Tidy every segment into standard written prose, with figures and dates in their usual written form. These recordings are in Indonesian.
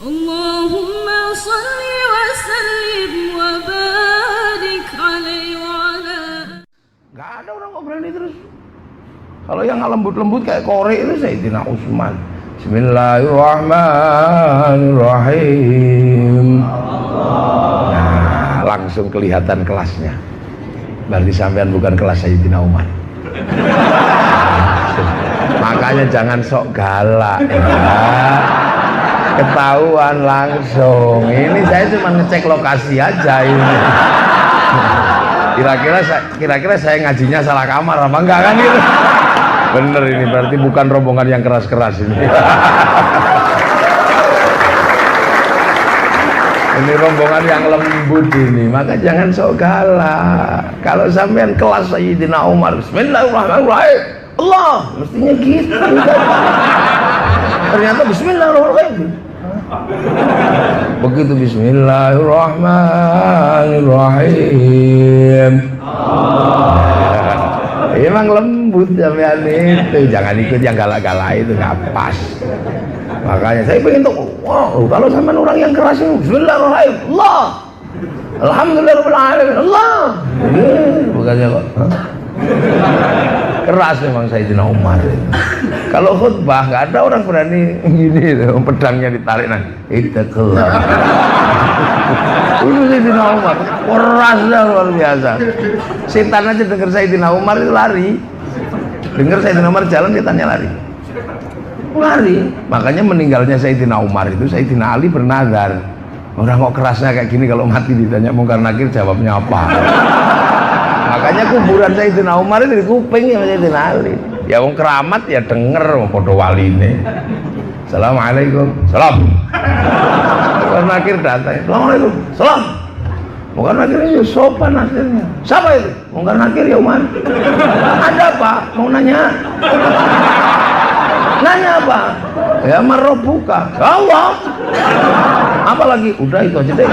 Allahumma salli wa sallim wa barik alaihi wa ala. Gak ada orang kok berani terus. Kalau yang lembut-lembut kayak korek itu Sayyidina Utsman. Bismillahirrahmanirrahim. Nah, langsung kelihatan kelasnya. Berarti sampean bukan kelas Sayyidina Umar. Makanya jangan sok galak ya. Ketahuan langsung. Ini saya cuma ngecek lokasi aja ini. Kira-kira saya ngajinya salah kamar apa enggak kan gitu. Bener ini berarti bukan rombongan yang keras-keras ini. Ini rombongan yang lembut ini, maka jangan sok galak. Kalau sampean kelas Sayyidina Umar, Bismillahirrahmanirrahim, Allah, mestinya gitu. Ternyata Bismillahirrahmanirrahim. Begitu Bismillahirrahmanirrahim. Emang lembut sampean itu, jangan ikut yang galak-galak itu, nggak pas. Makanya saya pengen tuh, wow, kalau sampean orang yang keras ini, Bismillahirrahmanirrahim, Allah, Alhamdulillahirabbil alamin, Allah. Bukannya kok keras memang Sayyidina Umar. Kalau khutbah nggak ada orang berani gini, pedangnya ditarik nanti. Ittaqillah. Itu Sayyidina Umar, kerasnya luar biasa. Setan aja dengar Sayyidina Umar itu lari. Dengar Sayyidina Umar jalan, setannya lari. Makanya meninggalnya Sayyidina Umar itu Sayyidina Ali bernazar. Orang kok kerasnya kayak gini, kalau mati ditanya Mungkar Nakir jawabnya apa? Makanya kuburan Sayyidina Umar itu di kuping ya Sayyidina Ali. Ya wong keramat ya denger wong padha waline. Assalamualaikum. Salam. Mungkar Nakir datang. Assalamualaikum. Salam. Mungkar Nakir itu sopan akhirnya. Siapa itu? Mungkar Nakir ya Umar. Ada apa? Mau nanya? Nanya apa? Ya marrobuka. Allah. Apa lagi? Udah itu aja deh.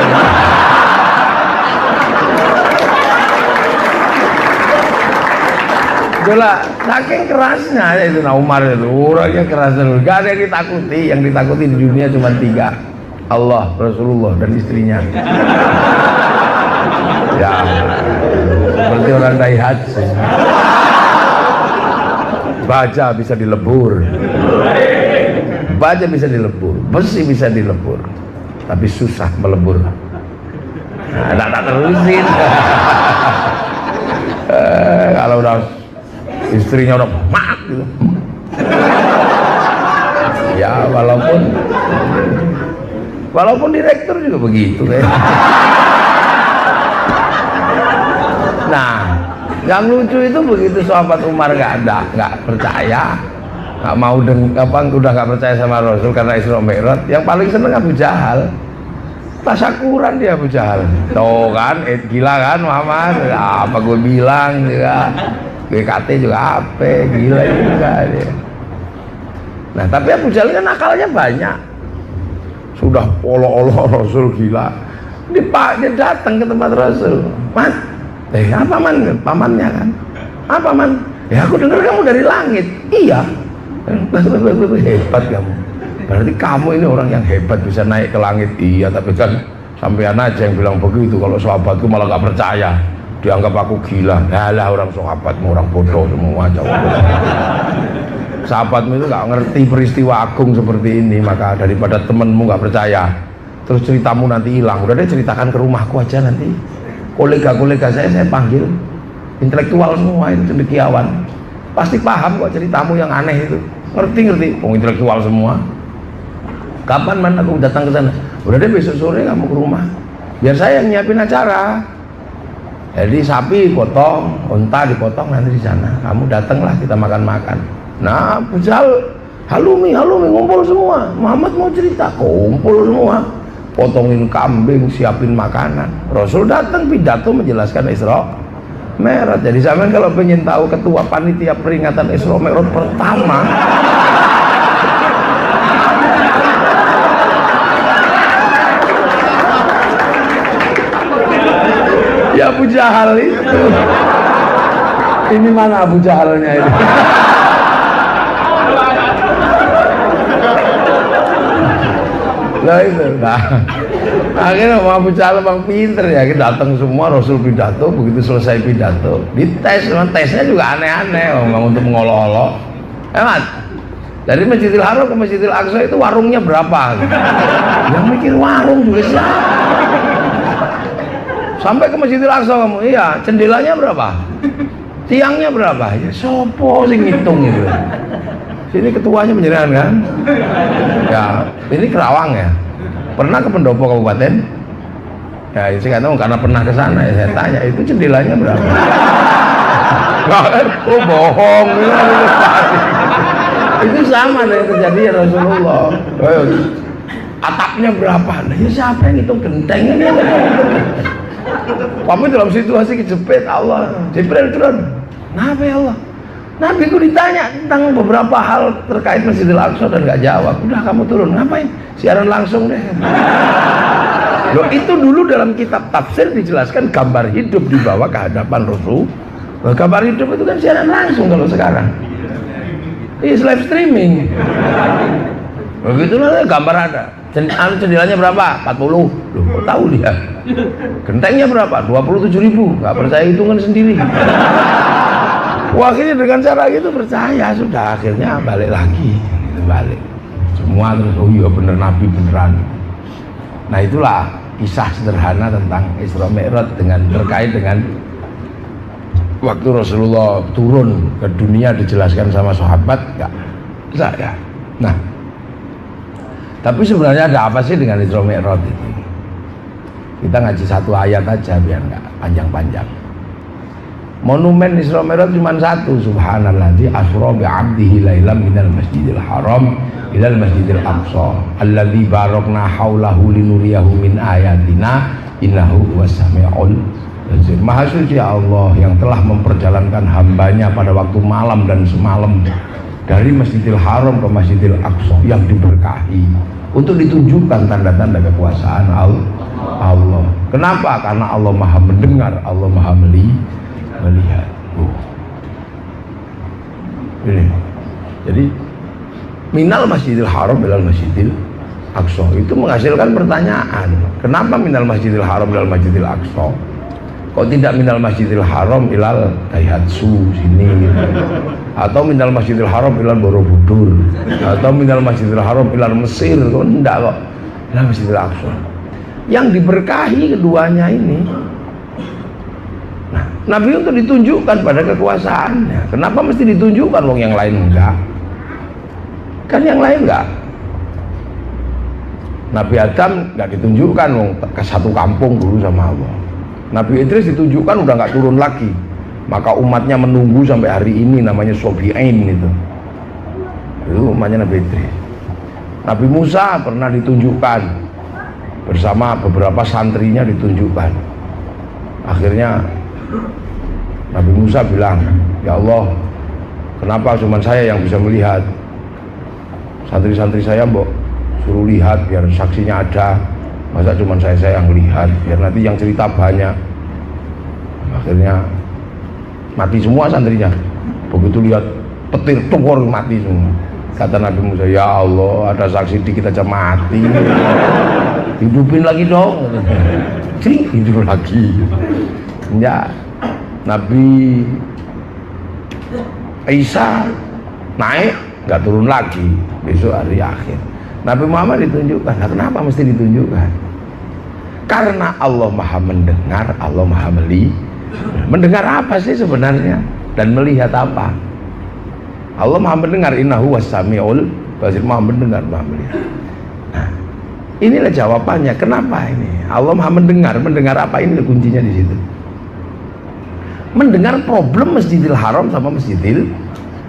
Itulah saking kerasnya itu Umar itu, orangnya keras terus. Gak ada yang ditakuti, yang ditakuti di dunia cuma 3, Allah, Rasulullah dan istrinya. Ya, seperti orang naik haji. Baja bisa dilebur, baja bisa dilebur, besi bisa dilebur, tapi susah melebur. Nah, tak terusin. Kalau udah istrinya udah mak gitu. Ya walaupun direktur juga begitu kayak. Nah, yang lucu itu begitu sahabat Umar nggak percaya, nggak mau udah nggak percaya sama Rasul karena Isra Mi'raj. Yang paling seneng Abu Jahal. Tasyakuran dia Abu Jahal. Tuh kan, gila kan Muhammad. Apa gue bilang juga. BKT juga apa, gila juga dia. Nah tapi Abu Jahal kan nakalnya banyak. Sudah olo-olo Rasul gila. Dia datang ke tempat Rasul. Man, apa man? Pamannya kan. Apa man? Ya aku dengar kamu dari langit. Iya. Hebat kamu. Berarti kamu ini orang yang hebat bisa naik ke langit. Iya, tapi kan sampean aja yang bilang begitu. Kalau sahabatku malah gak percaya. Dianggap aku gila. Lah orang sahabatmu orang bodoh semua. Sahabatmu itu gak ngerti peristiwa agung seperti ini, maka daripada temenmu gak percaya terus ceritamu nanti hilang, udah deh ceritakan ke rumahku aja nanti. Kolega-kolega saya panggil, intelektual semua itu, cendekiawan, pasti paham kok ceritamu yang aneh itu. Ngerti intelektual semua. Kapan man aku datang ke sana? Udah deh besok sore kamu ke rumah, biar saya yang nyiapin acara. Jadi sapi potong, unta dipotong nanti di sana. Kamu datanglah, kita makan-makan. Nah, Abu Jahal halumi ngumpul semua. Muhammad mau cerita, kumpul semua. Potongin kambing, siapin makanan. Rasul datang pidato menjelaskan Isra Mi'raj. Jadi sampean kalau pengen tahu ketua panitia peringatan Isra Mi'raj pertama, ya Abu Jahal itu. Ini mana Abu Jahalnya ini? Nah itu, nah akhirnya Abu Jahal memang pinter ya, kita datang semua Rasul pidato, begitu selesai pidato, dites, tesnya juga aneh-aneh, memang untuk mengolok-olok. Emat, dari Masjidil Haram ke Masjidil Aqsa itu warungnya berapa? Yang mikir warung juga siapa? Sampai ke Masjidil Aqsa kamu, iya, jendelanya berapa? Tiangnya berapa? Ya sopo sing ngitung itu. Sini ketuanya menjelaskan kan? Ya, ini Kerawang ya. Pernah ke Pendopo Kabupaten? Ya, saya nggak tahu karena pernah ke sana ya. Saya tanya itu jendelanya berapa? Oh bohong. Itu sama dengan terjadi ya Rasulullah. Atapnya berapa? Nah, ya siapa yang hitung gentengnya? Tapi dalam situasi kejepit Allah, Jibril turun. Kenapa ya Allah? Nabi ku ditanya tentang beberapa hal terkait Masjidil Aqsa dan nggak jawab. Udah kamu turun, ngapain? Siaran langsung deh. Loh, itu dulu dalam kitab tafsir dijelaskan gambar hidup dibawa ke hadapan Rasul. Loh, gambar hidup itu kan siaran langsung kalau sekarang. Ini live streaming. Begitulah gambar ada. Jendelanya berapa? 40. Loh, kok tahu dia? Gentengnya berapa? 27.000. Nggak percaya hitungan sendiri. Wah, akhirnya dengan cara gitu percaya, sudah akhirnya balik lagi, balik semua terus, oh iya bener Nabi beneran. Nah itulah kisah sederhana tentang Isra Mi'raj dengan terkait dengan waktu Rasulullah turun ke dunia dijelaskan sama sahabat ya. Nah, tapi sebenarnya ada apa sih dengan Isra Mi'raj itu? Kita ngaji satu ayat aja biar nggak panjang-panjang. Monumen Isra Mi'raj cuma satu, subhanalladzi asra bi 'abdihi lailan minal masjidil haram ilal masjidil aqsa alladzi barakna haulahu linuriyahu min ayatina innahu huwas-sami'ul basir. Maha suci Allah yang telah memperjalankan hambanya pada waktu malam dan semalam dari Masjidil Haram ke Masjidil Aqsa yang diberkahi untuk ditunjukkan tanda-tanda kekuasaan Allah. Kenapa? Karena Allah Maha mendengar, Allah Maha melihat. Ini. Jadi minal Masjidil Haram ilal Masjidil Aqsa itu menghasilkan pertanyaan. Kenapa minal Masjidil Haram ilal Masjidil Aqsa? Kok tidak minal Masjidil Haram ilal Daihatsu sini gitu. Atau minal Masjidil Haram ilal Borobudur, atau minal Masjidil Haram ilal Mesir? Kok enggak kok ilal Masjidil Aqsa? Yang diberkahi keduanya ini. Nabi untuk ditunjukkan pada kekuasaannya. Kenapa mesti ditunjukkan wong yang lain enggak? Kan yang lain enggak. Nabi Adam enggak ditunjukkan wong ke satu kampung dulu sama Allah. Nabi Idris ditunjukkan udah enggak turun lagi. Maka umatnya menunggu sampai hari ini, namanya Sobi'ain itu. Itu umatnya Nabi Idris. Nabi Musa pernah ditunjukkan bersama beberapa santrinya ditunjukkan. Akhirnya Nabi Musa bilang, ya Allah, kenapa cuma saya yang bisa melihat? Santri-santri saya mbok suruh lihat biar saksinya ada. Masa cuma saya yang lihat, biar nanti yang cerita banyak. Akhirnya mati semua santrinya. Begitu lihat petir tunggur mati semua. Kata Nabi Musa, ya Allah, ada saksi dikit aja mati. Hidupin lagi dong. Hidup lagi. Ya, Nabi Isa naik nggak turun lagi besok hari akhir. Nabi Muhammad ditunjukkan. Nah, kenapa mesti ditunjukkan? Karena Allah Maha mendengar, Allah Maha melihat. Mendengar apa sih sebenarnya dan melihat apa? Allah Maha mendengar, innahu was-sami'ul basir, Maha mendengar, Maha melihat. Nah, inilah jawabannya. Kenapa ini? Allah Maha mendengar, mendengar apa? Ini kuncinya di situ. Mendengar problem Masjidil Haram sama Masjidil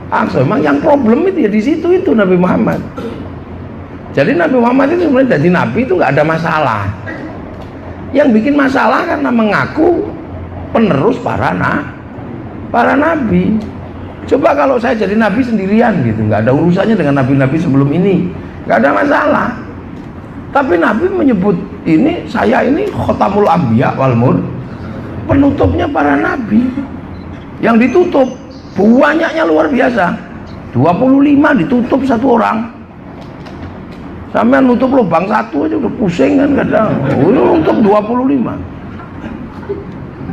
Aqsa. Memang yang problem itu ya di situ itu Nabi Muhammad. Jadi Nabi Muhammad itu sebenarnya jadi Nabi itu nggak ada masalah. Yang bikin masalah karena mengaku penerus para nabi. Coba kalau saya jadi Nabi sendirian gitu, nggak ada urusannya dengan nabi-nabi sebelum ini, nggak ada masalah. Tapi Nabi menyebut ini, saya ini khotamul anbiya wal mursalin, penutupnya para nabi. Yang ditutup banyaknya luar biasa, 25 ditutup satu orang. Sampean nutup lubang satu aja udah pusing kan kadang. Nutup 25.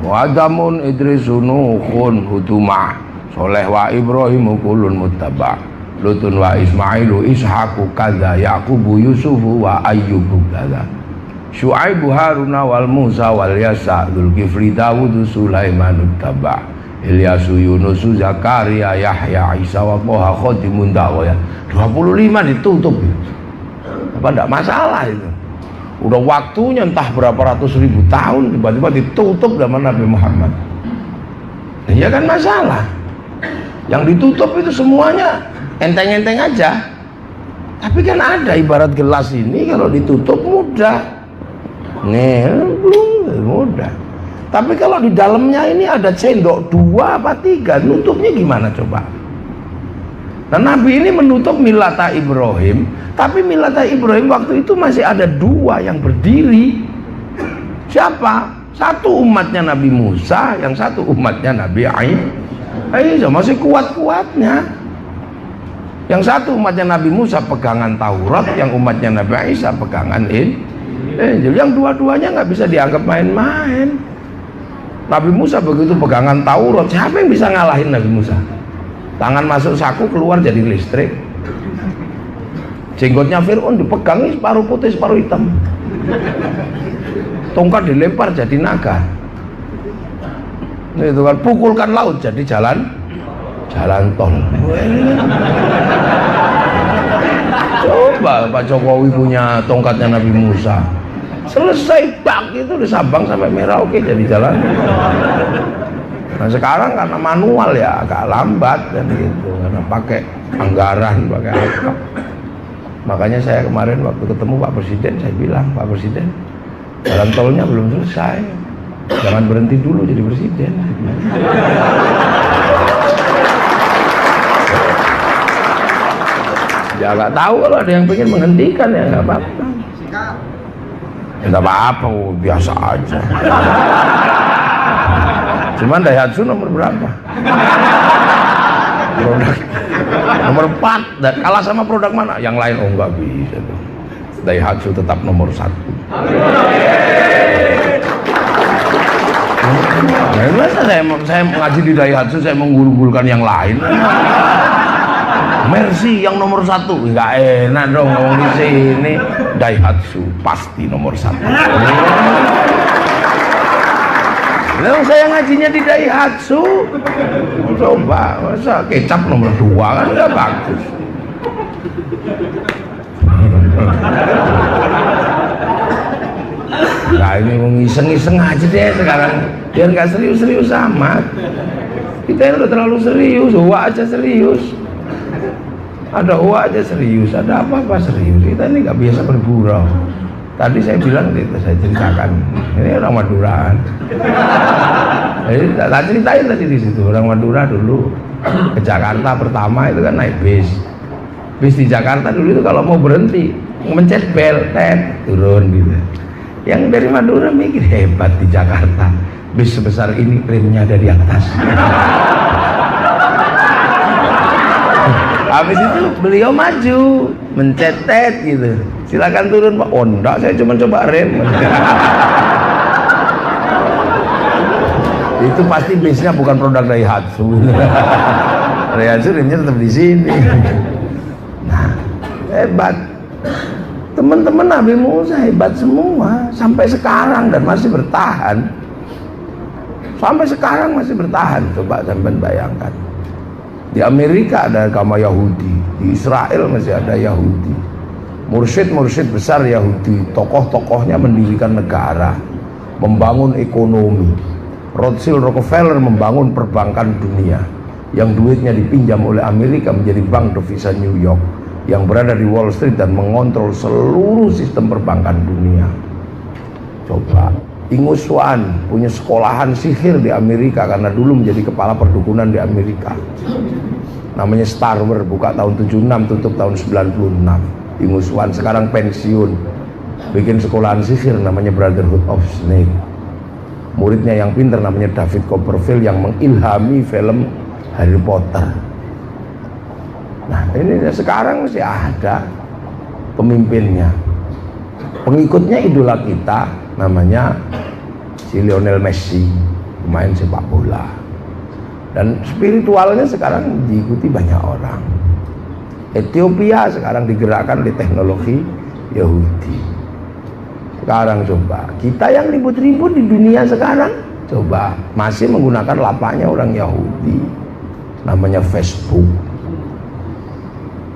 Wa Adamun Idrisunu khun hutuma Soleh wa Ibrahimu kulun muttaba Lutun wa Ismailu Ishaku kadza Yaqubu Yusufu wa Ayyubu kadza Syuaibu Haruna wal Musa wal Yasa Dzulkifli Dawud Sulaiman muttaba Ilyasu Yunusu Zakaria Yahya Isa wa Toha Khotimun Dawaya 25 ditutup. Apa enggak masalah itu? Udah waktunya entah berapa ratus ribu tahun tiba-tiba ditutup zaman Nabi Muhammad. Ya kan masalah. Yang ditutup itu semuanya enteng-enteng aja. Tapi kan ada ibarat gelas ini kalau ditutup mudah. Nih, belum mudah. Tapi kalau di dalamnya ini ada sendok 2 apa 3, nutupnya gimana coba? Nah, Nabi ini menutup milata Ibrahim, tapi milata Ibrahim waktu itu masih ada 2 yang berdiri. Siapa? Satu umatnya Nabi Musa, yang satu umatnya Nabi Isa, masih kuat-kuatnya. Yang satu umatnya Nabi Musa pegangan Taurat, yang umatnya Nabi Isa pegangan Injil. Yang dua-duanya nggak bisa dianggap main-main. Nabi Musa begitu pegangan Taurat, siapa yang bisa ngalahin Nabi Musa? Tangan masuk saku keluar jadi listrik. Jenggotnya Fir'aun dipegang separuh putih separuh hitam. Tongkat dilempar jadi naga. Itu kan pukulkan laut jadi jalan tol. Coba Pak Jokowi punya tongkatnya Nabi Musa, selesai bak itu di Sabang sampai Merauke jadi jalan. Nah sekarang karena manual ya agak lambat dan gitu, karena pakai anggaran, pakai apa. Makanya saya kemarin waktu ketemu Pak Presiden saya bilang, Pak Presiden, jalan tolnya belum selesai, jangan berhenti dulu jadi presiden. Ya nggak tahu, kalau ada yang pengen menghentikan ya nggak apa-apa. Ya nggak apa-apa, biasa aja. Cuman Daihatsu nomor berapa? Produk nomor 4, dan kalah sama produk mana? Yang lain oh nggak bisa tuh. Daihatsu tetap nomor 1. Nah, masa saya mengaji di Daihatsu saya menggurul-gurulkan yang lain? Mercy yang nomor 1, nggak enak dong ngomong di sini. Daihatsu pasti nomor 1. Lalu saya ngajinya di Daihatsu, coba masa kecap nomor 2 kan nggak bagus. Nah ini ngiseng-ngiseng aja deh sekarang, biar nggak serius-serius amat. Kita ini udah terlalu serius, hoa aja serius. Ada hoa aja serius, ada apa-apa serius. Kita ini nggak biasa bergurau. Tadi saya bilang itu saya ceritakan, ini orang Maduraan. Jadi tak ceritain tadi di situ, orang Madura dulu ke Jakarta pertama itu kan naik bis. Bis di Jakarta dulu itu kalau mau berhenti mencet bel, turun gitu. Yang dari Madura mikir hebat di Jakarta, bis sebesar ini remnya ada di atas. Habis itu beliau maju, mencetet gitu. Silakan turun Pak. Oh enggak, saya cuma coba rem. Itu pasti bisnya bukan produk Daihatsu. Daihatsu remnya tetap di sini. Nah, hebat. Teman-teman Nabi Musa hebat semua sampai sekarang dan masih bertahan. Sampai sekarang masih bertahan. Coba sampai bayangkan. Di Amerika ada agama Yahudi, di Israel masih ada Yahudi. Mursyid-mursyid besar Yahudi, tokoh-tokohnya mendirikan negara, membangun ekonomi. Rothschild Rockefeller membangun perbankan dunia, yang duitnya dipinjam oleh Amerika menjadi bank devisa New York, yang berada di Wall Street dan mengontrol seluruh sistem perbankan dunia. Coba, Ingus Swan punya sekolahan sihir di Amerika karena dulu menjadi kepala perdukunan di Amerika. Namanya Starwer, buka tahun 76, tutup tahun 96. Ingus Swan sekarang pensiun, bikin sekolahan sihir namanya Brotherhood of Snake. Muridnya yang pintar namanya David Copperfield yang mengilhami film Harry Potter. Nah ini sekarang masih ada. pemimpinnya. Pengikutnya idola kita namanya si Lionel Messi, pemain sepak bola. Dan spiritualnya sekarang diikuti banyak orang. Ethiopia sekarang digerakkan oleh teknologi Yahudi. Sekarang coba, kita yang ribut-ribut di dunia sekarang, coba masih menggunakan lapaknya orang Yahudi, namanya Facebook.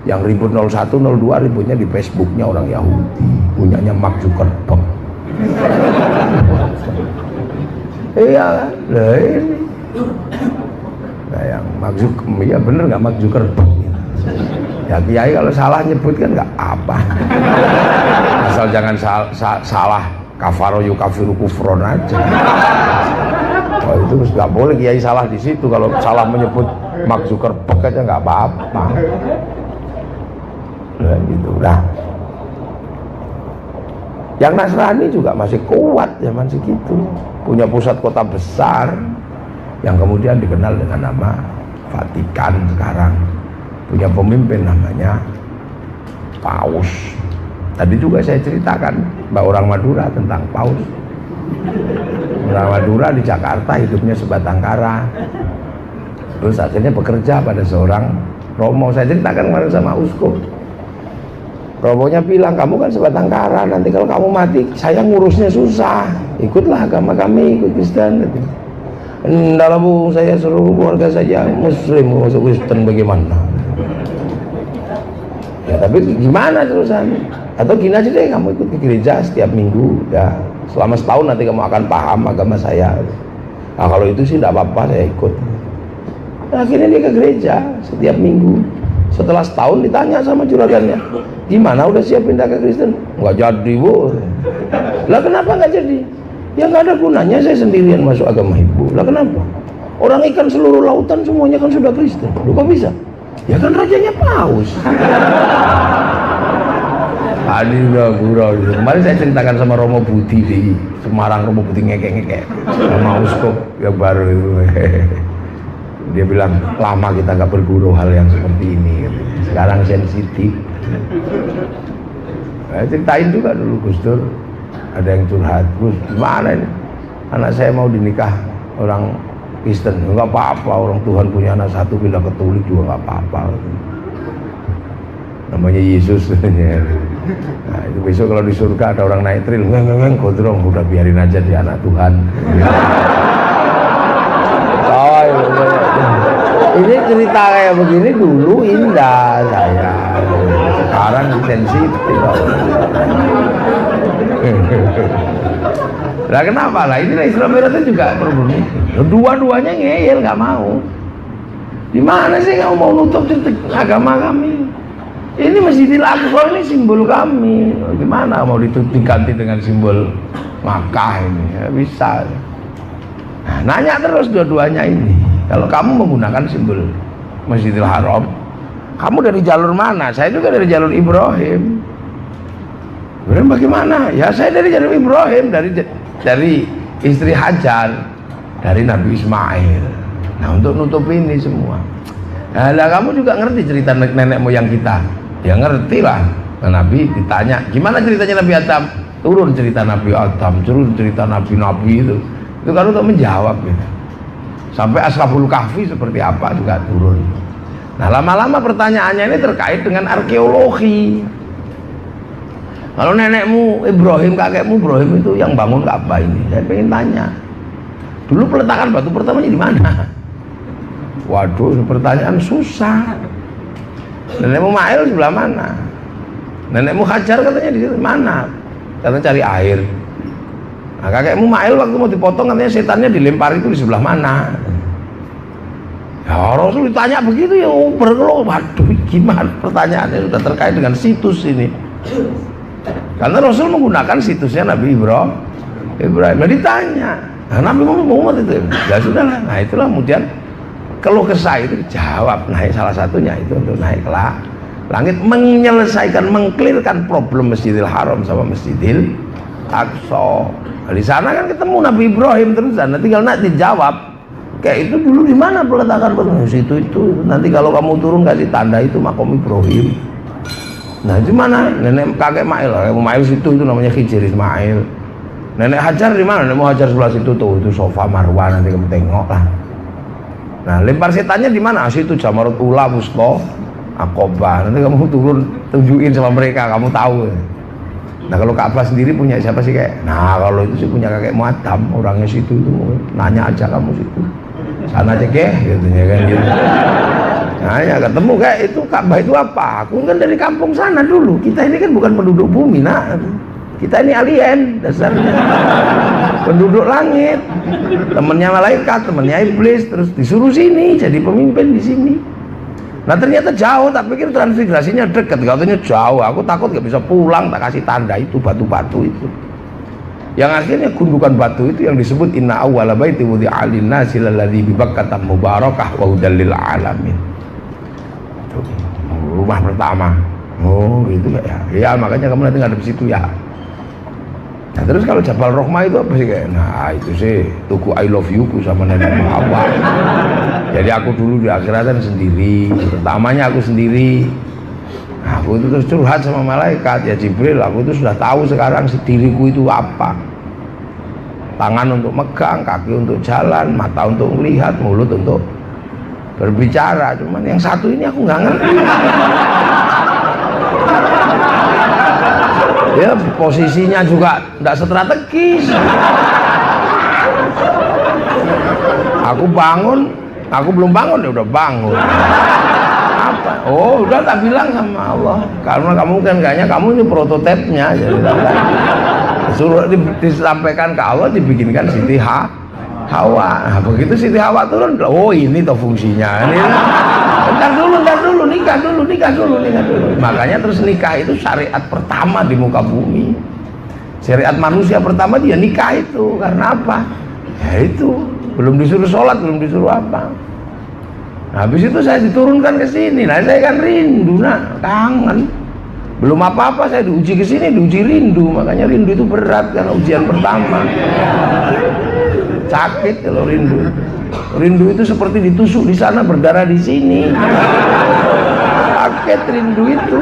Yang ribut 01, 02 ributnya di Facebooknya orang Yahudi, punyanya Mark Zuckerberg. Iya kan? Nah ini. Nah yang Mark Zuckerberg, ya bener nggak Mark Zuckerberg? Ya kiai kalau salah nyebut kan nggak apa. Asal jangan salah kafaro yukafiru kufron aja. Oh itu nggak boleh kiai salah di situ. Kalau salah menyebut Mark Zuckerberg aja nggak apa-apa. Nah, gitu. Nah, yang Nasrani juga masih kuat zaman segitu, punya pusat kota besar yang kemudian dikenal dengan nama Vatikan sekarang, punya pemimpin namanya Paus. Tadi juga saya ceritakan Mbak orang Madura tentang Paus. Orang Madura di Jakarta hidupnya sebatang kara, terus akhirnya bekerja pada seorang romo. Saya ceritakan kemarin sama uskup. Romonya bilang, kamu kan sebatang kara, nanti kalau kamu mati saya ngurusnya susah, ikutlah agama kami, ikut Kristen. Enggak lah bu, saya seluruh keluarga saja Muslim, masuk Kristen bagaimana? Ya tapi gimana terusan? Atau gini aja deh, kamu ikut ke gereja setiap minggu, ya selama setahun nanti kamu akan paham agama saya. Nah kalau itu sih enggak apa-apa, saya ikut. Nah, akhirnya dia ke gereja setiap minggu. Setelah setahun ditanya sama juragannya, gimana udah siap pindah ke Kristen? Nggak jadi bu. Lah kenapa nggak jadi? Ya nggak ada gunanya, saya sendirian masuk agama ibu. Lah kenapa? Orang ikan seluruh lautan semuanya kan sudah Kristen. Loh kok bisa? Ya kan rajanya Paus. Aduh gurau. Kemarin saya ceritakan sama Romo Budi di Semarang, Romo Budi ngekek-ngekek sama uskup yang baru itu. Dia bilang, lama kita nggak berguru hal yang seperti ini. Sekarang sensitif. Saya ceritain juga dulu Gus Dur, ada yang curhat, Gus gimana ini? Anak saya mau dinikah orang Kristen, nggak apa-apa, orang Tuhan punya anak satu pindah Katolik juga nggak apa-apa. Namanya Yesus. Nah itu besok kalau di surga ada orang naik tril, ngeng godrong, udah biarin aja dia anak Tuhan. Ini cerita kayak begini dulu indah saya, sekarang sensitif. Lah kenapa lah? Ini Isra Mi'raj itu juga problem. Dua-duanya ngeyel, nggak mau. Di mana sih kamu mau nutup cerita agama kami? Ini Masjidil Aqsa ini simbol kami. Gimana mau diganti dengan simbol Makkah ini? Ya, bisa. Nah, nanya terus dua-duanya ini. Kalau kamu menggunakan simbol Masjidil Haram, kamu dari jalur mana? Saya juga dari jalur Ibrahim. Ibrahim bagaimana? Ya saya dari jalur Ibrahim, dari istri Hajar, dari Nabi Ismail. Nah untuk nutup ini semua. Nah kamu juga ngerti cerita nenek moyang kita? Ya ngerti lah. Nah, Nabi ditanya, gimana ceritanya Nabi Adam? Turun cerita Nabi Adam, turun cerita Nabi-Nabi itu. Itu kan untuk menjawab gitu. Sampai Ashabul Kahfi seperti apa juga turun. Nah lama-lama pertanyaannya ini terkait dengan arkeologi. Kalau nenekmu Ibrahim, kakekmu Ibrahim itu yang bangun Ka'bah ini, saya pengen tanya, dulu peletakan batu pertamanya di mana? Waduh, pertanyaan susah. Nenekmu Ma'il sebelah mana? Nenekmu Hajar katanya di mana? Katanya cari air. Nah, kakekmu Ma'il waktu mau dipotong katanya setannya dilempar itu di sebelah mana? Ya Rasul ditanya begitu ya berkeluh. Waduh gimana pertanyaannya sudah terkait dengan situs ini. Karena Rasul menggunakan situsnya Nabi Ibrahim. Nah ditanya, nah, Nabi Muhammad itu ya sudahlah. Nah itulah kemudian keluh kesah itu dijawab. Nah salah satunya itu untuk naik ke langit, menyelesaikan, mengklirkan problem Masjidil Haram sama Masjidil Aqsa. Nah, di sana kan ketemu Nabi Ibrahim terus, nah tinggal nak dijawab kayak itu dulu di mana peletakan itu nanti kalau kamu turun kasih tanda itu makom Ibrahim. Nah itu mana? Nenek kakek Mail, Mail situ itu namanya Khijir Ismail. Nenek Hajar di mana? Nenek mau Hajar sebelah situ tuh, itu Sofa Marwah, nanti kamu tengok lah. Nah lempar setannya di mana? Situ Jamarut Ula, Wusto, Aqobah. Nanti kamu turun tunjukin sama mereka, kamu tahu. Nah kalau Ka'bah sendiri punya siapa sih kayak? Nah kalau itu sih punya kakek Muatam, orangnya situ itu, nanya aja kamu situ. Sana aja keh, gitu ya kan gitu. Nah ya ketemu kayak itu Ka'bah itu apa? Aku kan dari kampung sana dulu. Kita ini kan bukan penduduk bumi, nak. Kita ini alien dasarnya. Penduduk langit. Temennya malaikat, temennya iblis, terus disuruh sini jadi pemimpin di sini. Nah ternyata jauh, tak pikir transmigrasinya dekat, katanya jauh. Aku takut gak bisa pulang, tak kasih tanda itu batu-batu itu. Yang akhirnya gundukan batu itu yang disebut inna awwala baiti wudi'a lin-nasi lalladzi bi Bakkah mubarakah wa hudal lil alamin. Rumah pertama. Oh gitu ya. Ya makanya kamu nanti ngadep situ ya. Nah terus kalau Jabal Rohmah itu apa sih kayak? Nah itu sih tuku I love you ku sama nenek Hawa. Jadi aku dulu di akhiratan sendiri, pertamanya aku sendiri. Nah, aku itu terus curhat sama malaikat, ya Jibril, aku itu sudah tahu sekarang diriku itu apa. Tangan untuk megang, kaki untuk jalan, mata untuk melihat, mulut untuk berbicara. Cuman yang satu ini aku nggak ngerti. Ya posisinya juga tidak strategis. Aku bangun, aku belum bangun, ya udah bangun. Apa? Oh udah tak bilang sama Allah, karena kamu kan kayaknya kamu ini prototipenya. Jadi suruh disampaikan ke Allah, dibikinkan Siti Hawa. Nah, begitu Siti Hawa turun, oh ini tuh fungsinya. Ini, Ntar dulu, nikah dulu. Makanya terus nikah itu syariat pertama di muka bumi. Syariat manusia pertama dia nikah itu. Karena apa? Ya itu, belum disuruh sholat, belum disuruh apa. Nah, habis itu saya diturunkan ke sini. Nah, saya kan rindu, nak, kangen. Belum apa-apa saya diuji ke sini, diuji rindu. Makanya rindu itu berat karena ujian pertama. Sakit kalau rindu. Rindu itu seperti ditusuk di sana, berdarah di sini. Sakit rindu itu.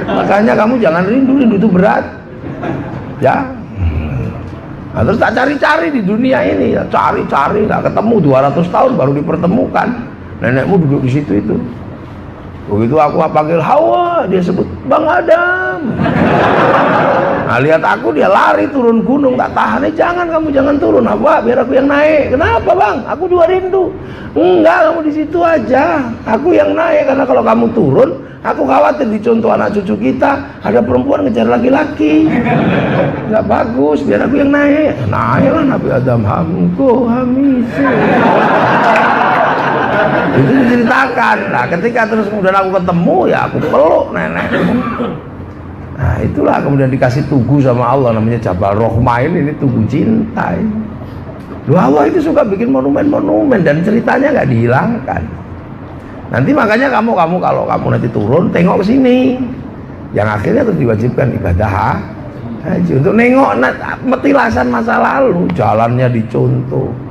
Makanya kamu jangan rindu itu berat. Ya. Nah, terus tak cari-cari di dunia ini, ya, cari-cari nggak ketemu, 200 tahun baru dipertemukan. Nenekmu duduk di situ itu. Begitu aku panggil Hawa, dia sebut Bang Adam. Nah lihat aku, dia lari turun gunung, tak tahan. Jangan, kamu jangan turun, Hawa, biar aku yang naik. Kenapa bang? Aku juga rindu. Enggak, kamu di situ aja. Aku yang naik, karena kalau kamu turun, aku khawatir dicontoh anak cucu kita, ada perempuan ngejar laki-laki. Enggak bagus, biar aku yang naik. Naiklah Nabi Adam, hamko hamisu. Itu diceritakan. Nah ketika terus kemudian aku ketemu, ya aku peluk nenek. Nah itulah kemudian dikasih tugu sama Allah, namanya Jabal Rohmah ini tugu cinta. Loh Allah itu suka bikin monumen-monumen dan ceritanya nggak dihilangkan. Nanti makanya kamu kalau kamu nanti turun tengok ke sini. Yang akhirnya terus diwajibkan ibadah haji untuk nengok metilasan masa lalu, jalannya dicontoh.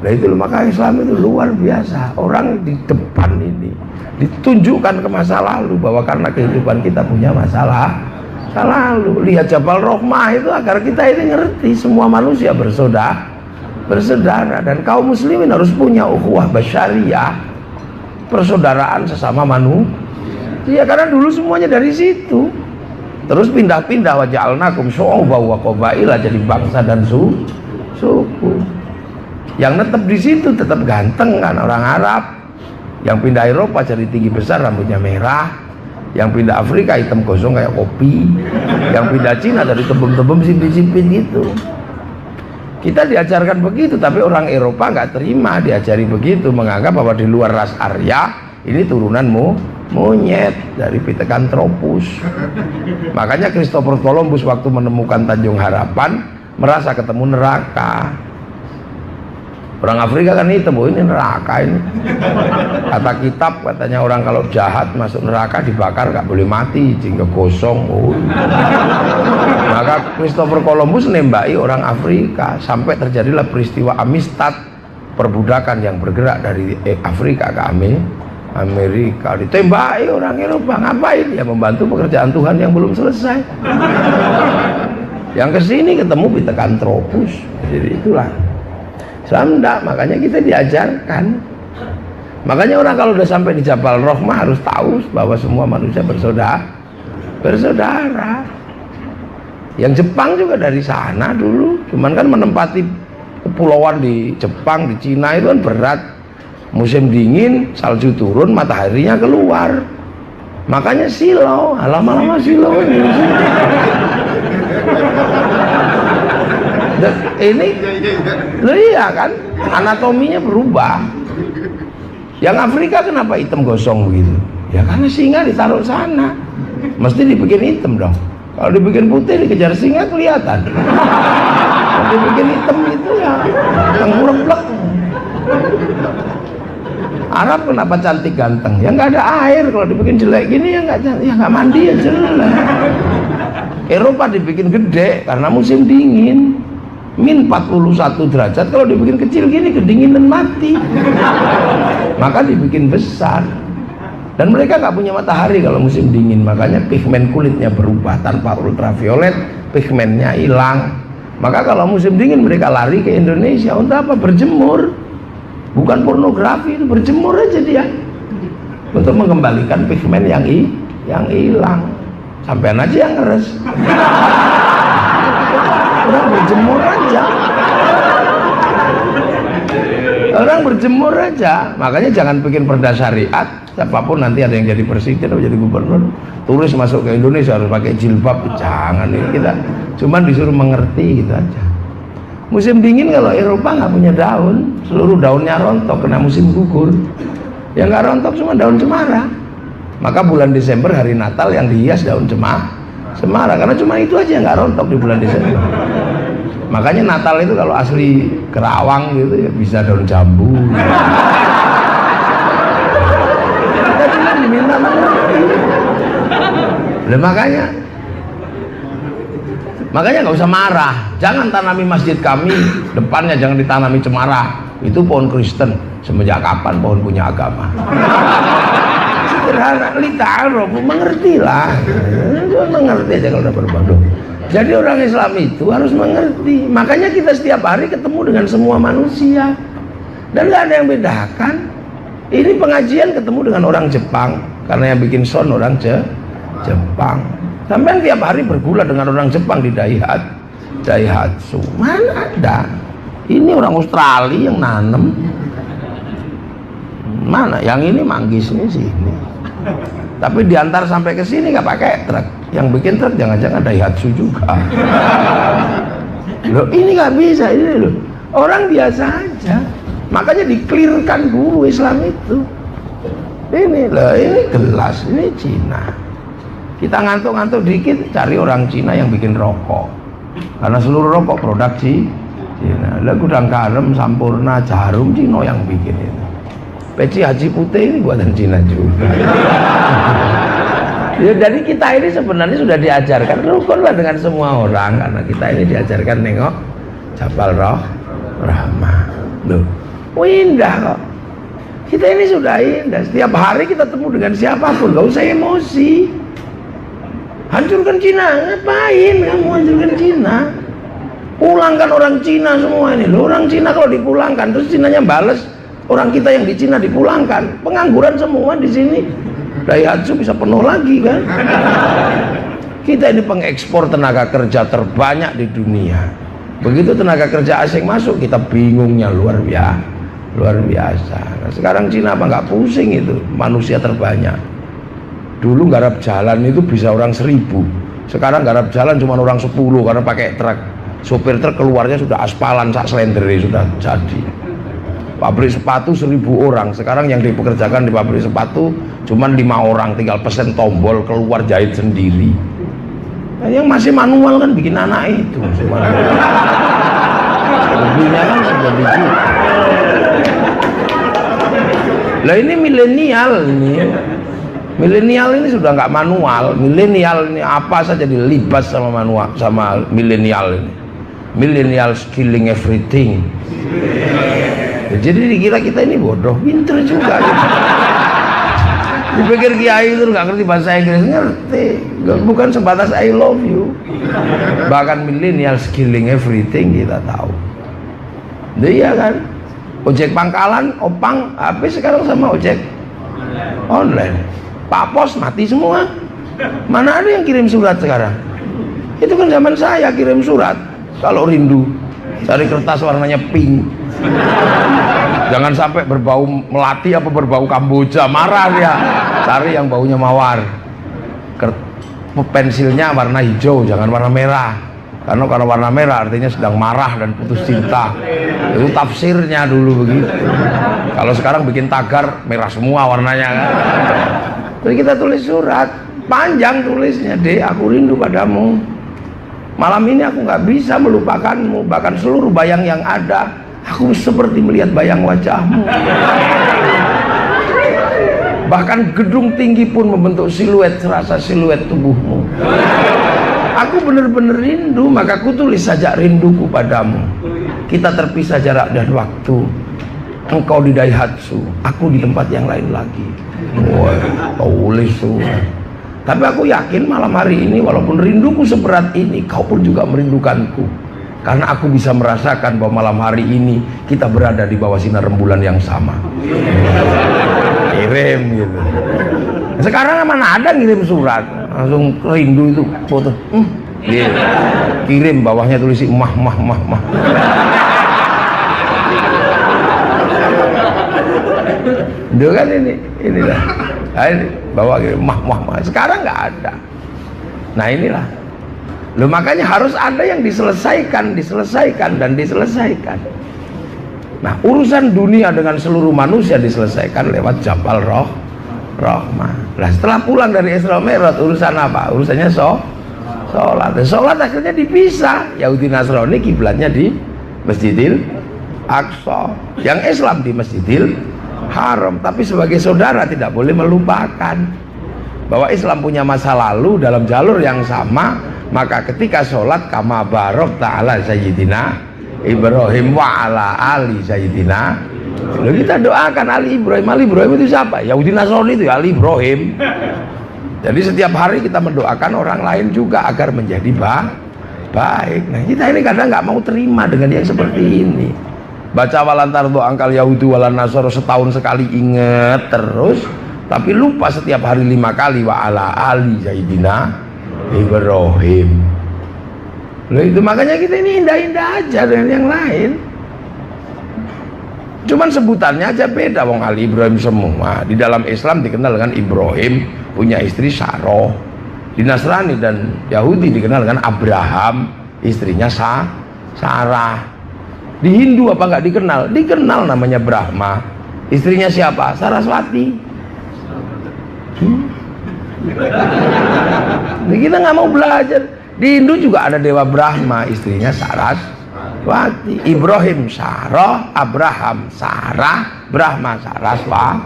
Nah itu loh, maka Islam itu luar biasa. Orang di depan ini ditunjukkan ke masa lalu, bahwa karena kehidupan kita punya masalah lalu. Lihat Jabal Rohmah itu agar kita ini ngerti semua manusia bersaudara, dan kaum muslimin harus punya ukhuwah basyariyah, persaudaraan sesama manusia. Karena dulu semuanya dari situ. Terus pindah-pindah, wa ja'alnakum syu'uban wa qabaila, jadi bangsa dan suku. Yang tetap di situ tetap ganteng kan orang Arab. Yang pindah Eropa jadi tinggi besar, rambutnya merah. Yang pindah Afrika hitam gosong kayak kopi. Yang pindah Cina dari tebem-tebem simpit-simpit gitu. Kita diajarkan begitu, tapi orang Eropa nggak terima diajari begitu, menganggap bahwa di luar ras Arya ini turunanmu monyet dari Pithecanthropus. Makanya Christopher Columbus waktu menemukan Tanjung Harapan merasa ketemu neraka. Orang Afrika kan hitam, oh ini neraka ini. Kata kitab katanya orang kalau jahat masuk neraka dibakar, nggak boleh mati, jika gosong. Oh. Maka Christopher Columbus nembaki orang Afrika sampai terjadilah peristiwa Amistad, perbudakan yang bergerak dari Afrika ke Amerika ditembaki orang Eropa, ngapain? Ya membantu pekerjaan Tuhan yang belum selesai. Yang kesini ketemu Pithecanthropus. Jadi itulah Islam enggak, makanya kita diajarkan. Makanya orang kalau udah sampai di Jabal Rahmah harus tahu bahwa semua manusia bersaudara. Yang Jepang juga dari sana dulu, cuman kan menempati kepulauan di Jepang, di Cina itu kan berat. Musim dingin, salju turun, mataharinya keluar. Makanya silau, lama-lama silau ini loh, iya kan, anatominya berubah. Yang Afrika kenapa hitam gosong begitu? Ya karena singa ditaruh sana, mesti dibikin hitam dong. Kalau dibikin putih dikejar singa kelihatan. Kalau dibikin hitam itu ya tenggelam. Arab kenapa cantik ganteng? Ya nggak ada air. Kalau dibikin jelek gini ya nggak mandi ya jelek. Eropa dibikin gede karena musim dingin, min 41 derajat. Kalau dibikin kecil gini kedinginan mati. Maka dibikin besar. Dan mereka nggak punya matahari kalau musim dingin, makanya pigmen kulitnya berubah. Tanpa ultraviolet pigmennya hilang. Maka kalau musim dingin mereka lari ke Indonesia untuk apa? Berjemur. Bukan pornografi, itu berjemur aja dia untuk mengembalikan pigmen yang hilang. Sampean aja yang ngeres. Orang berjemur aja. Orang berjemur aja. Makanya jangan bikin perda syariat. Siapapun nanti ada yang jadi presiden atau jadi gubernur, turis masuk ke Indonesia harus pakai jilbab. Jangan, ini kita cuman disuruh mengerti gitu aja. Musim dingin kalau Eropa nggak punya daun, seluruh daunnya rontok kena musim gugur. Yang nggak rontok cuma daun cemara. Maka bulan Desember hari Natal yang dihias daun cemara, karena cuma itu aja yang nggak rontok di bulan Desember. Makanya Natal itu kalau asli Kerawang gitu ya bisa daun jambu. Kita cuma diminta mengerti. Nah, makanya nggak usah marah. Jangan tanami masjid kami, depannya jangan ditanami cemara. Itu pohon Kristen. Semenjak kapan pohon punya agama? Sederhana, lita'arof, mengertilah. Mengerti aja kalau udah berbodoh. Jadi orang Islam itu harus mengerti. Makanya kita setiap hari ketemu dengan semua manusia. Dan nggak ada yang bedakan. Ini pengajian ketemu dengan orang Jepang, karena yang bikin sound orang Jepang. Sampai tiap hari bergula dengan orang Jepang di Daihatsu. Mana ada? Ini orang Australia yang nanem. Mana? Yang ini manggisnya sini. Tapi diantar sampai ke sini nggak pakai truk. Yang bikin truk jangan-jangan Daihatsu juga. Loh, ini nggak bisa ini loh. Orang biasa aja. Makanya diklirkan dulu Islam itu. Ini loh, ini gelas, ini Cina. Kita ngantuk-ngantuk dikit cari orang Cina yang bikin rokok, karena seluruh rokok produksi Cina. Lah gudang garam, Sampurna, Jarum Cina yang bikin itu. Peci Haji Putih ini buatan Cina juga. Ya, jadi kita ini sebenarnya sudah diajarkan rukunlah dengan semua orang, karena kita ini diajarkan nengok Jabal Rahmah. Loh, indah kok. Kita ini sudah indah. Setiap hari kita temu dengan siapapun, gak usah emosi. Hancurkan Cina, ngapain kamu hancurkan Cina? Pulangkan orang Cina semua ini. Loh, orang Cina kalau dipulangkan terus Cinanya bales, orang kita yang di Cina dipulangkan, pengangguran semua di sini. Daihatsu bisa penuh lagi kan? Kita ini pengekspor tenaga kerja terbanyak di dunia. Begitu tenaga kerja asing masuk, kita bingungnya luar biasa. Nah, sekarang Cina apa nggak pusing itu, manusia terbanyak. Dulu garap jalan itu bisa orang 1000. Sekarang garap jalan cuma orang 10 karena pakai truk. Sopir truk keluarnya sudah aspalan sak slendere sudah jadi. Pabrik sepatu 1000 orang. Sekarang yang dipekerjakan di pabrik sepatu cuma 5 orang, tinggal pesen tombol keluar jahit sendiri. Nah, yang masih manual kan bikin anak itu. Hobinya kan sudah begitu. Lah ini milenial ini. Milenial ini sudah nggak manual. Milenial ini apa saja dilibas sama manual, sama milenial ini. Milenial killing everything. Jadi dikira kita ini bodoh, pinter juga gitu. Dipikir kiai itu nggak ngerti bahasa Inggris, ngerti. Bukan sebatas I love you. Bahkan milenial skilling everything kita tahu. Iya kan? Ojek pangkalan, opang, habis sekarang sama ojek online. Pak Pos mati semua. Mana ada yang kirim surat sekarang? Itu kan zaman saya kirim surat. Kalau rindu, cari kertas warnanya pink. Jangan sampai berbau melati apa berbau Kamboja, marah dia. Cari yang baunya mawar. Pensilnya warna hijau, jangan warna merah. Karena kalau warna merah artinya sedang marah dan putus cinta. Itu tafsirnya dulu begitu. Kalau sekarang bikin tagar merah semua warnanya kan. Jadi kita tulis surat, panjang tulisnya, "Dek, aku rindu padamu. Malam ini aku nggak bisa melupakanmu, bahkan seluruh bayang yang ada, aku seperti melihat bayang wajahmu. Bahkan gedung tinggi pun membentuk siluet, serasa siluet tubuhmu. Aku benar-benar rindu, maka aku tulis saja rinduku padamu. Kita terpisah jarak dan waktu. Engkau di Daihatsu, aku di tempat yang lain lagi." Wah, tulis tuh. Tapi aku yakin malam hari ini, walaupun rinduku seberat ini, kau pun juga merindukanku. Karena aku bisa merasakan bahwa malam hari ini kita berada di bawah sinar rembulan yang sama. Kirim gitu. Sekarang mana ada ngirim surat, langsung rindu itu foto. Kirim, bawahnya tulis mah. Itu kan inilah. Ini bawa mah. Sekarang nggak ada. Nah inilah. Loh, makanya harus ada yang diselesaikan. Nah, urusan dunia dengan seluruh manusia diselesaikan lewat Jabal Rahmah. Nah, setelah pulang dari Isra Mi'raj, urusan apa? Urusannya sholat. Sholat akhirnya dipisah. Yahudi Nasrani kiblatnya di Masjidil Aqsa, yang Islam di Masjidil Haram. Tapi sebagai saudara tidak boleh melupakan bahwa Islam punya masa lalu dalam jalur yang sama. Maka ketika sholat, kama barok ta'ala Sayyidina Ibrahim wa ala ali Sayyidina. Lalu kita doakan Ali Ibrahim. Ali Ibrahim itu siapa? Yahudi Nasrani itu Ali Ibrahim. Jadi setiap hari kita mendoakan orang lain juga agar menjadi baik. Nah, kita ini kadang nggak mau terima dengan yang seperti ini. Baca walantar doa angkal Yahudi walan Nasoro setahun sekali, inget terus, tapi lupa setiap hari 5 kali wa ala ali Sayyidina Ibrahim. Loh, itu makanya kita ini indah-indah aja dengan yang lain. Cuman sebutannya aja beda. Wong Ali Ibrahim semua. Di dalam Islam dikenal dengan Ibrahim, punya istri Saroh. Di Nasrani dan Yahudi dikenal dengan Abraham, istrinya Sarah. Di Hindu apa nggak dikenal? Dikenal, namanya Brahma. Istrinya siapa? Saraswati. Kita nggak mau belajar. Di Hindu juga ada Dewa Brahma, istrinya Saraswati. Ibrahim Sarah, Abraham Sarah, Brahma Saraswati.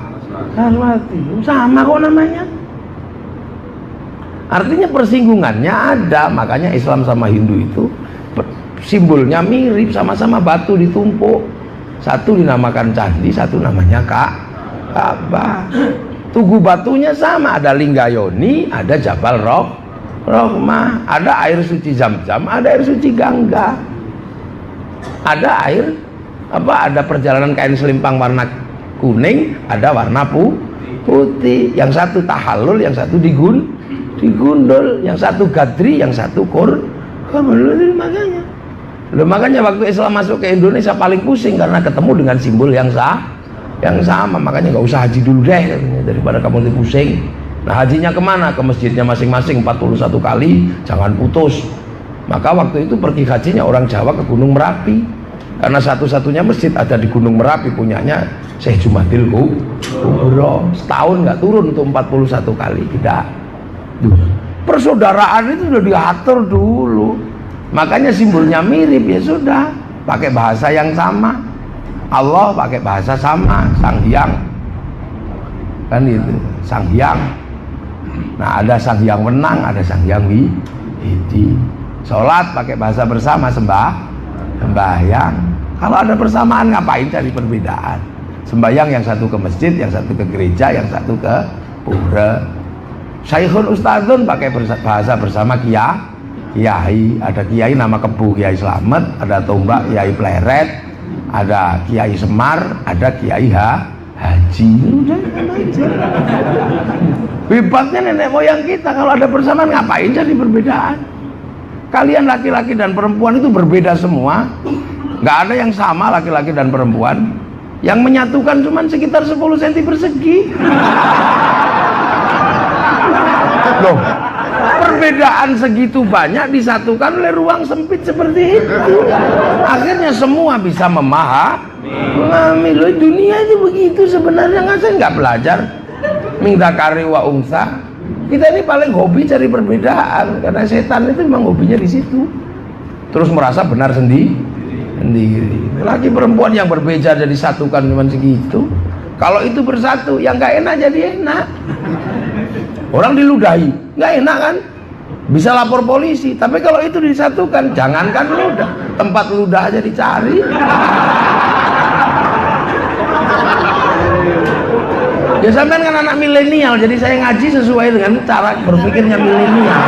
Sama kok namanya. Artinya persinggungannya ada. Makanya Islam sama Hindu itu simbolnya mirip, sama-sama batu ditumpuk. Satu dinamakan candi, satu namanya Ka'bah. Tugu batunya sama, ada Linggayoni, ada Jabal Rahmah, ada air suci Zam-Zam, ada air suci Gangga. Ada air ada perjalanan kain selimpang warna kuning, ada warna putih. Yang satu tahallul, yang satu digundul, yang satu gadri, yang satu makanya waktu Islam masuk ke Indonesia paling pusing karena ketemu dengan simbol yang sama. Makanya nggak usah haji dulu deh daripada kamu pusing. Nah, hajinya kemana? Ke masjidnya masing-masing 41 kali, jangan putus. Maka waktu itu pergi hajinya orang Jawa ke Gunung Merapi, karena satu-satunya masjid ada di Gunung Merapi, punyanya Syekh Jumadil Kubro. Setahun nggak turun untuk 41 kali. Tidak. Persaudaraan itu sudah diatur dulu. Makanya simbolnya mirip, ya sudah, pakai bahasa yang sama. Allah pakai bahasa sama, Sang Hyang, kan itu, Sang Hyang. Nah, ada Sang Hyang Wenang, ada Sang Hyang Widi. Sholat pakai bahasa bersama, sembahyang. Kalau ada persamaan, ngapain cari perbedaan? Sembahyang yang satu ke masjid, yang satu ke gereja, yang satu ke pura. Saikhun ustadzun pakai bahasa bersama kiai. Ada kiai nama Kebu Kiai Slamet, ada Tombak Kiai Pleret, ada Kiai Semar, ada Kiai Haji. Udah aja. Hebatnya nenek moyang kita, kalau ada persamaan ngapain jadi perbedaan? Kalian laki-laki dan perempuan itu berbeda semua, nggak ada yang sama laki-laki dan perempuan. Yang menyatukan cuma sekitar 10 cm persegi. Loh, perbedaan segitu banyak disatukan oleh ruang sempit seperti itu. Akhirnya semua bisa memahami. Loh, dunia itu begitu sebenarnya. Nggak belajar minta kari wa ungsa. Kita ini paling hobi cari perbedaan, karena setan itu memang hobinya di situ. Terus merasa benar sendiri. Laki perempuan yang berbeda jadi disatukan cuma segitu. Kalau itu bersatu, yang nggak enak jadi enak. Orang diludahi, nggak enak kan? Bisa lapor polisi. Tapi kalau itu disatukan, jangankan ludah, tempat ludah aja dicari. Ya sampean kan anak milenial, jadi saya ngaji sesuai dengan cara berpikirnya milenial.